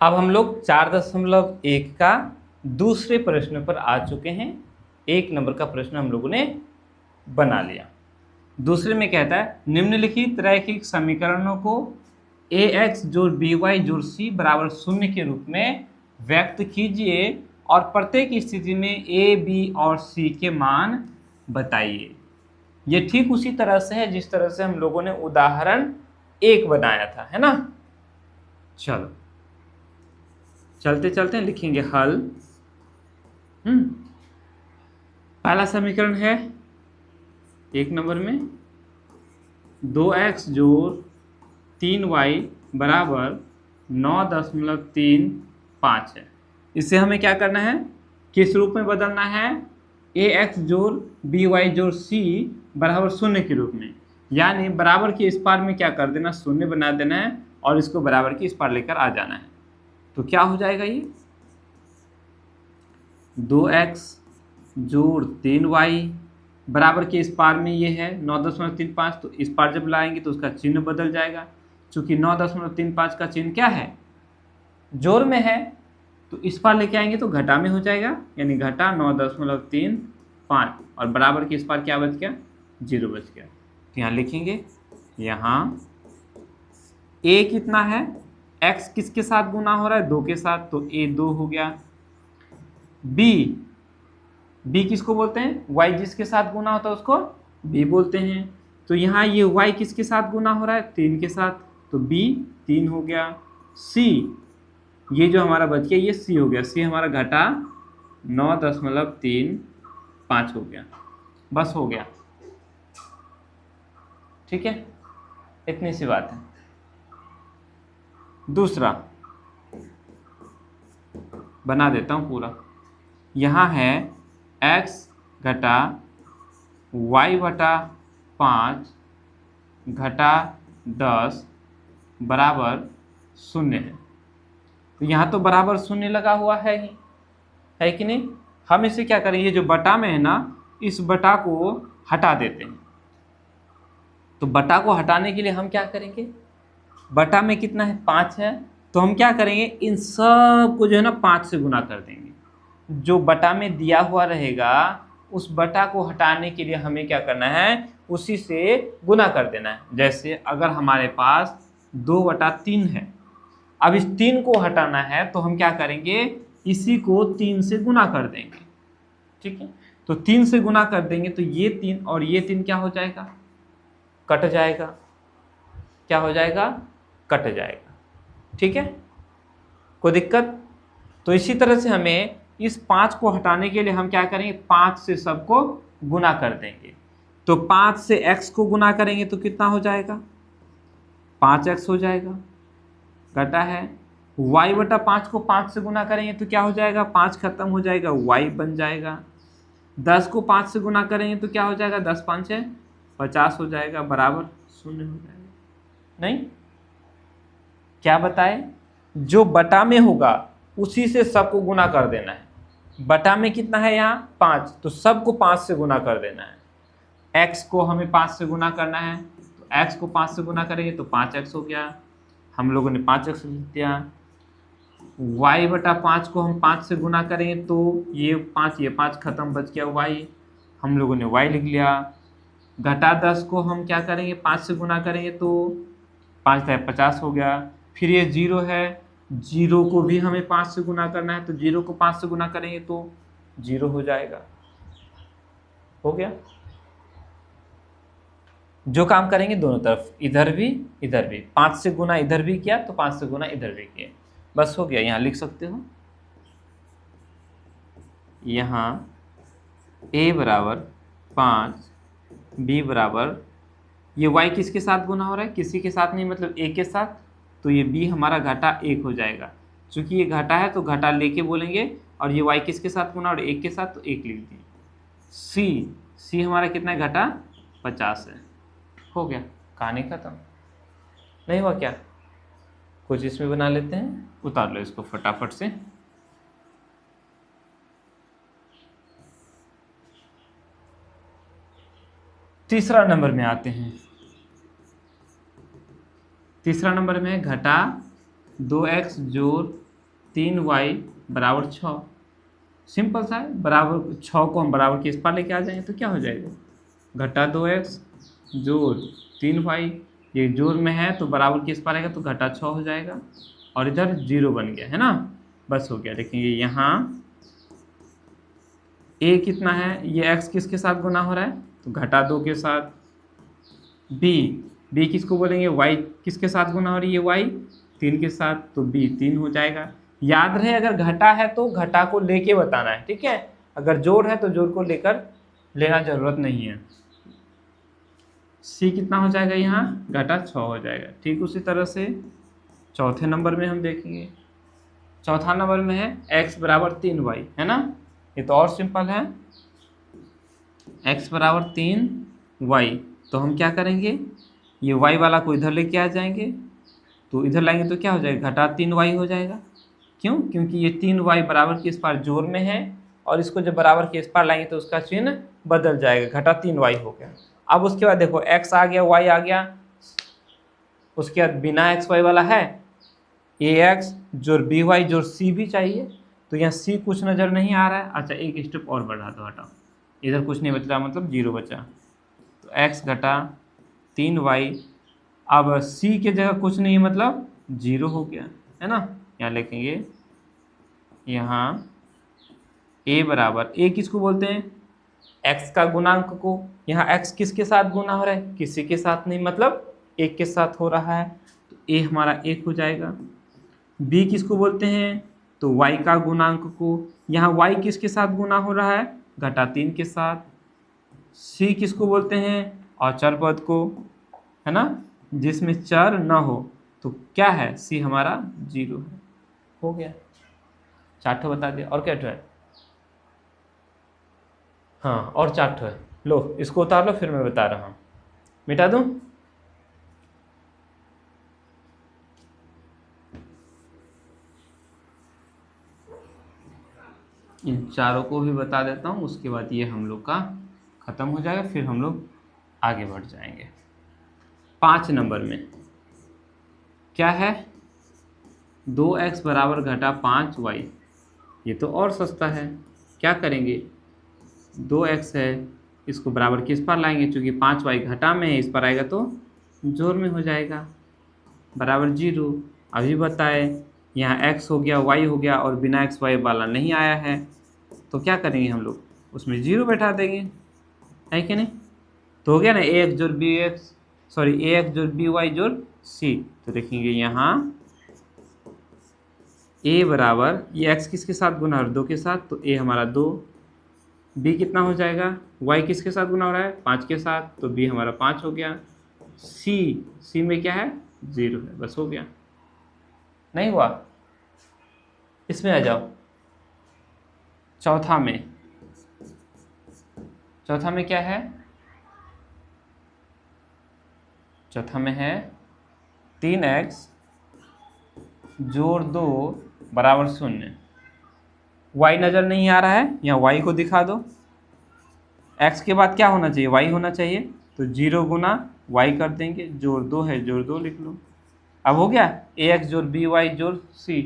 अब हम लोग 4.1 का दूसरे प्रश्न पर आ चुके हैं। 1 नंबर का प्रश्न हम लोगों ने बना लिया। दूसरे में कहता है निम्नलिखित रैखिक समीकरणों को ax जोड़ by जोड़ c बराबर 0 के रूप में व्यक्त कीजिए और प्रत्येक स्थिति में a, b और c के मान बताइए। ये ठीक उसी तरह से है जिस तरह से हम लोगों ने उदाहरण 1 बनाया था, है ना। चलो चलते चलते लिखेंगे हल। पहला समीकरण है 1 नंबर में 2x जोड़ 3y बराबर 9.35 है। इसे हमें क्या करना है, किस रूप में बदलना है, ax जोड़ by जोड़ c बराबर 0 के रूप में, यानी बराबर के इस पार में क्या कर देना, 0 बना देना है और इसको बराबर के इस पार लेकर आ जाना है। तो क्या हो जाएगा, ये 2x जोड़ 3y बराबर के इस पार में ये है 9.35, तो इस पार जब लाएंगे तो उसका चिन्ह बदल जाएगा। चूंकि 9.35 का चिन्ह क्या है, जोड़ में है, तो इस पार लेके आएंगे तो घटा में हो जाएगा, यानी घटा 9.35 और बराबर के इस पार क्या बच गया, 0 बच गया। तो यहाँ लिखेंगे, यहाँ a कितना है, x किसके साथ गुना हो रहा है, 2 के साथ, तो a 2 हो गया। b किसको बोलते हैं, y जिसके साथ गुना होता है उसको b बोलते हैं। तो यहाँ ये y किसके साथ गुना हो रहा है, 3 के साथ, तो b 3 हो गया। c ये जो हमारा बच गया ये c हो गया, c हमारा घटा 9.35 हो गया। बस हो गया, ठीक है, इतनी सी बात है। दूसरा बना देता हूँ पूरा। यहाँ है x घटा y बटा 5 घटा 10 बराबर 0 है। तो यहाँ तो बराबर 0 लगा हुआ है ही, है कि नहीं। हम इसे क्या करेंगे, ये जो बटा में है ना, इस बटा को हटा देते हैं। तो बटा को हटाने के लिए हम क्या करेंगे, बटा में कितना है, 5 है, तो हम क्या करेंगे, इन सब को जो है ना 5 से गुना कर देंगे। जो बटा में दिया हुआ रहेगा उस बटा को हटाने के लिए हमें क्या करना है, उसी से गुना कर देना है। जैसे अगर हमारे पास 2/3 है, अब इस 3 को हटाना है तो हम क्या करेंगे, इसी को 3 से गुना कर देंगे, ठीक है। तो 3 से गुना कर देंगे तो ये 3 और ये 3 क्या हो जाएगा, कट जाएगा। क्या हो जाएगा, कट जाएगा, ठीक है, कोई दिक्कत। तो इसी तरह से हमें इस 5 को हटाने के लिए हम क्या करेंगे, 5 से सबको गुना कर देंगे। तो 5 से x को गुना करेंगे तो कितना हो जाएगा, 5x हो जाएगा, घटा है। y बटा 5 को 5 से गुना करेंगे तो क्या हो जाएगा, 5 खत्म हो जाएगा, y बन जाएगा। 10 को 5 से गुना करेंगे तो क्या हो जाएगा, 10 5 है 50 हो जाएगा, बराबर 0 हो जाएगा। नहीं, क्या बताए, जो बटा में होगा उसी से सबको गुना कर देना है। बटा में कितना है यहाँ 5, तो सबको 5 से गुना कर देना है। x को हमें 5 से गुना करना है, तो x को 5 से गुना करेंगे तो 5x हो गया, हम लोगों ने 5x लिख दिया। y बटा 5 को हम 5 से गुना करेंगे तो ये 5 खत्म, बच गया y, हम लोगों ने y लिख लिया। घटा 10 को हम क्या करेंगे, 5 से गुना करेंगे तो 5 50 हो गया। फिर ये 0 है, 0 को भी हमें 5 से गुना करना है, तो 0 को 5 से गुना करेंगे तो 0 हो जाएगा, हो गया। जो काम करेंगे दोनों तरफ, इधर भी 5 से गुना इधर भी किया तो 5 से गुना इधर भी किया, बस हो गया। यहाँ लिख सकते हो, यहाँ a बराबर 5, b बराबर, ये y किसके साथ गुना हो रहा है, किसी के साथ नहीं, मतलब a के साथ, तो ये b हमारा घटा 1 हो जाएगा। चूंकि ये घटा है तो घटा लेके बोलेंगे, और ये y किसके साथ गुना और 1 के साथ, तो 1 लिख दिए। c हमारा कितना है, घटा 50 है, हो गया, कहानी खत्म। नहीं हुआ क्या, कुछ इसमें बना लेते हैं, उतार लो इसको फटाफट से। तीसरा नंबर में आते हैं। तीसरा नंबर में घटा 2x जोड़ 3y बराबर 6। सिंपल सा है, बराबर 6 को हम बराबर के इस पार लेके आ जाएंगे तो क्या हो जाएगा, घटा 2x जोड़ 3y, ये जोड़ में है तो बराबर के इस पार आएगा तो घटा 6 हो जाएगा, और इधर 0 बन गया है ना, बस हो गया। देखेंगे यहाँ a कितना है, ये x किसके साथ गुना हो रहा है तो घटा 2 के साथ, b किसको बोलेंगे, y किसके साथ गुना हो रही है, y 3 के साथ, तो b 3 हो जाएगा। याद रहे अगर घटा है तो घटा को लेके बताना है, ठीक है, अगर जोड़ है तो जोड़ को लेकर लेना जरूरत नहीं है। c कितना हो जाएगा, यहाँ घटा 6 हो जाएगा। ठीक उसी तरह से चौथे नंबर में हम देखेंगे, चौथा नंबर में है x बराबर 3y, है ना, ये तो और सिंपल है, x बराबर 3y, तो हम क्या करेंगे, ये y वाला को इधर लेके आ जाएंगे, तो इधर लाएंगे तो क्या हो जाएगा, घटा 3y हो जाएगा। क्यों, क्योंकि ये 3y बराबर के इस पार जोड़ में है, और इसको जब बराबर के इस पार लाएंगे तो उसका चिन्ह बदल जाएगा, घटा 3y हो गया। अब उसके बाद देखो x आ गया, y आ गया, उसके बाद बिना x y वाला है ax जोड़ by जोड़ c भी चाहिए, तो यहाँ c कुछ नज़र नहीं आ रहा है। अच्छा एक स्टेप और बढ़ा दो, हटाओ, इधर कुछ नहीं बच रहा, मतलब 0 बचा, तो x घटा 3y, अब c के जगह कुछ नहीं मतलब 0 हो गया, है ना। यहाँ लिखेंगे, यहाँ a बराबर, a किसको बोलते हैं, x का गुणांक को, यहाँ x किसके साथ गुना हो रहा है, किसी के साथ नहीं, मतलब 1 के साथ हो रहा है, तो a हमारा 1 हो जाएगा। b किसको बोलते हैं, तो y का गुणांक को, यहाँ y किसके साथ गुना हो रहा है, घटा 3 के साथ। c किसको बोलते हैं, अचर पद को, है ना, जिसमें चर न हो, तो क्या है, c हमारा 0 है। हो गया, 4 ठो बता दिया, और क्या ठो है, हाँ और 4 ठो है, लो इसको उतार लो, फिर मैं बता रहा हूँ, मिटा दूँ, इन चारों को भी बता देता हूँ, उसके बाद ये हम लोग का ख़त्म हो जाएगा, फिर हम लोग आगे बढ़ जाएंगे। 5 नंबर में क्या है, 2x बराबर घटा 5y, ये तो और सस्ता है, क्या करेंगे, 2x है, इसको बराबर किस पर लाएंगे, चूँकि 5y घटा में है, इस पर आएगा तो जोड़ में हो जाएगा, बराबर 0। अभी बताए यहाँ x हो गया, y हो गया, और बिना x y वाला नहीं आया है, तो क्या करेंगे हम लोग, उसमें 0 बैठा देंगे, है कि नहीं, तो हो गया ना, ax जोड़ bx, सॉरी ax जोड़ by जोड़ c, तो देखेंगे यहाँ a बराबर, ये x किसके साथ गुना हो रहा है, 2 के साथ, तो a हमारा 2, b कितना हो जाएगा, y किसके साथ गुना हो रहा है, 5 के साथ, तो b हमारा 5 हो गया, c में क्या है, 0 है, बस हो गया। नहीं हुआ, इसमें आ जाओ, चौथा में क्या है, चौथा में है 3x जोड़ 2 बराबर 0, y नज़र नहीं आ रहा है, यहाँ y को दिखा दो, x के बाद क्या होना चाहिए, y होना चाहिए, तो 0 गुना y कर देंगे, जोड़ 2 है, जोड़ 2 लिख लो। अब हो गया ax जोड़ by जोड़ c,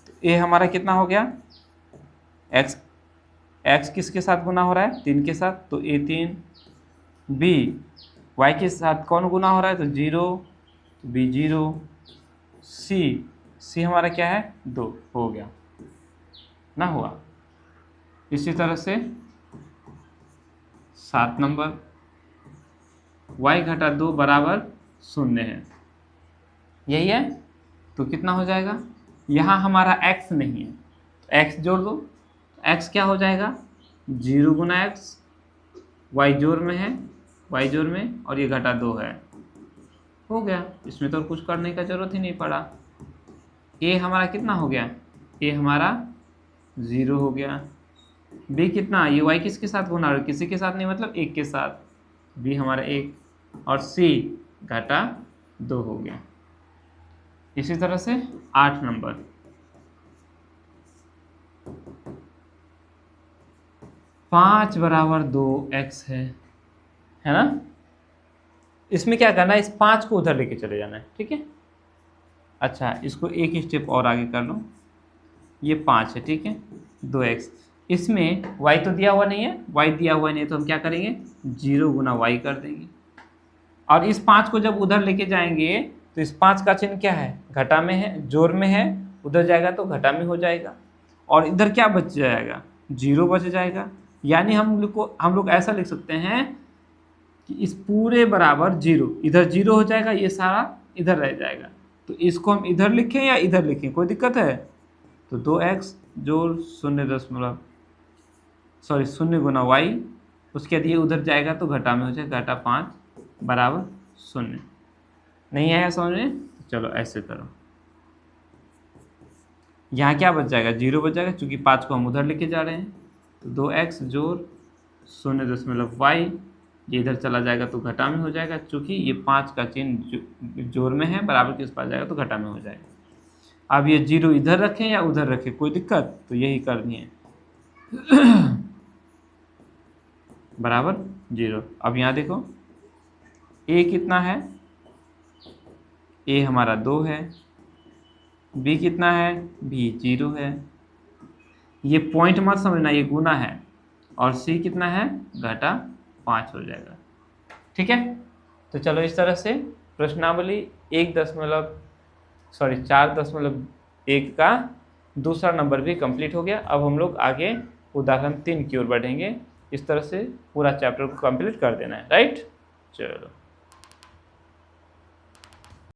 तो a हमारा कितना हो गया, x किसके साथ गुना हो रहा है, 3 के साथ, तो a 3, b y के साथ कौन गुना हो रहा है, तो 0, तो b 0, c हमारा क्या है, 2, हो गया ना, हुआ। इसी तरह से 7 नंबर, y घटा 2 बराबर 0 है, यही है, तो कितना हो जाएगा, यहाँ हमारा x नहीं है, तो x जोड़ दो, x क्या हो जाएगा, 0 गुना x, y जोड़ में है, y जोड़ में, और ये घटा 2 है, हो गया, इसमें तो कुछ करने का जरूरत ही नहीं पड़ा। a हमारा कितना हो गया, a हमारा 0 हो गया, b कितना, ये y किसके साथ गुना हो रहा है, किसी के साथ नहीं, मतलब 1 के साथ, b हमारा 1, और c घटा 2 हो गया। इसी तरह से 8 नंबर, 5 बराबर 2x है ना, इसमें क्या करना है, इस 5 को उधर लेके चले जाना है, ठीक है। अच्छा इसको एक स्टेप और आगे कर लो, ये 5 है, ठीक है, 2x। इसमें y तो दिया हुआ नहीं है, y दिया हुआ नहीं है, तो हम क्या करेंगे 0 गुना y कर देंगे। और इस 5 को जब उधर लेके जाएंगे तो इस 5 का चिन्ह क्या है, घटा में है, जोड़ में है, उधर जाएगा तो घटा में हो जाएगा। और इधर क्या बच जाएगा, 0 बच जाएगा। यानी हम लोग ऐसा लिख सकते हैं कि इस पूरे बराबर 0, इधर 0 हो जाएगा, ये सारा इधर रह जाएगा। तो इसको हम इधर लिखें या इधर लिखें, कोई दिक्कत है? तो 2x जोड़ 0 गुना y, उसके बाद ये उधर जाएगा तो घटा में हो जाएगा, घटा 5 बराबर 0। नहीं आया समझ में? चलो ऐसे करो, यहाँ क्या बच जाएगा, 0 बच जाएगा, क्योंकि 5 को हम उधर लेके जा रहे हैं। तो 2x जोड़ 0.y, ये इधर चला जाएगा तो घटा में हो जाएगा, क्योंकि ये 5 का चिन्ह जोड़ में है, बराबर के पास जाएगा तो घटा में हो जाएगा। अब ये 0 इधर रखें या उधर रखें, कोई दिक्कत? तो यही करनी है बराबर 0। अब यहाँ देखो a कितना है, a हमारा 2 है, b कितना है, b 0 है। ये पॉइंट मत समझना, ये गुना है। और c कितना है, घटा 5 हो जाएगा, ठीक है। तो चलो इस तरह से प्रश्नावली 4.1 का दूसरा नंबर भी कंप्लीट हो गया। अब हम लोग आगे उदाहरण 3 की ओर बढ़ेंगे। इस तरह से पूरा चैप्टर को कंप्लीट कर देना है, राइट। चलो।